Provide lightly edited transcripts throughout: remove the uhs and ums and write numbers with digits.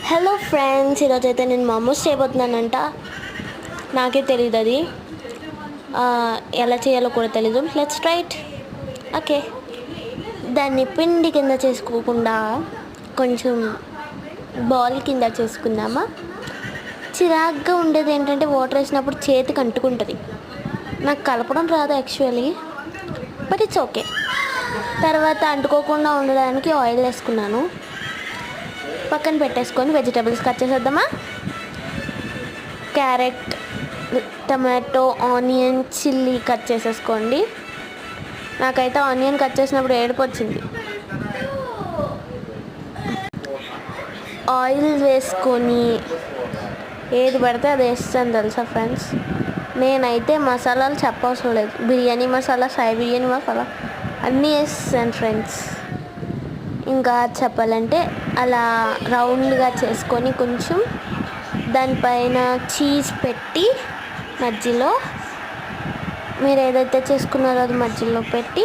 Hello friends, ఈరోజైతే నేను మోమోస్ చేయబోతున్నానంట. నాకే తెలియదు అది ఎలా చేయాలో కూడా తెలీదు. Let's try it. ఓకే, దాన్ని పిండి కింద చేసుకోకుండా కొంచెం బాల్ కింద చేసుకుందామా. చిరాగ్గా ఉండేది ఏంటంటే వాటర్ వేసినప్పుడు చేతికి అంటుకుంటుంది. నాకు కలపడం రాదు యాక్చువల్లీ, బట్ ఇట్స్ ఓకే. తర్వాత అంటుకోకుండా ఉండడానికి ఆయిల్ వేసుకున్నాను. పక్కన పెట్టేసుకొని వెజిటేబుల్స్ కట్ చేసేద్దామా. Carrot, tomato, onion, chilli cut చేసేసుకోండి. నాకైతే ఆనియన్ కట్ చేసినప్పుడు ఏడుపు వచ్చింది. ఆయిల్ వేసుకొని ఏది పడితే అది వేస్తాను తెలుసా ఫ్రెండ్స్. నేనైతే మసాలాలు చెప్పవసరం లేదు. బిర్యానీ మసాలా, సాయి బిర్యానీ మసాలా అన్నీ వేస్తాను ఫ్రెండ్స్. ఇంకా చెప్పాలంటే అలా రౌండ్గా చేసుకొని కొంచెం దానిపైన చీజ్ పెట్టి మధ్యలో మీరు ఏదైతే చేసుకున్నారో అది మధ్యలో పెట్టి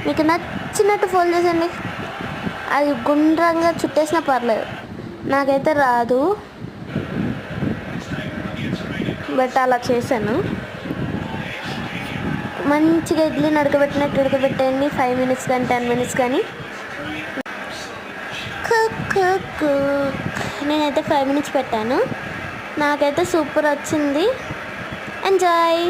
మీకు నచ్చినట్టు ఫోల్డ్ చేసండి. అది గుండ్రంగా చుట్టేసినా పర్లేదు, నాకైతే రాదు, బట్ అలా చేశాను. మంచిగా ఇడ్లీ ఉడకబెట్టినట్టు ఉడకబెట్టండి. 5 minutes కానీ 10 minutes కానీ. నేనైతే 5 minutes పెట్టాను. నాకైతే సూపర్ వచ్చింది. ఎంజాయ్.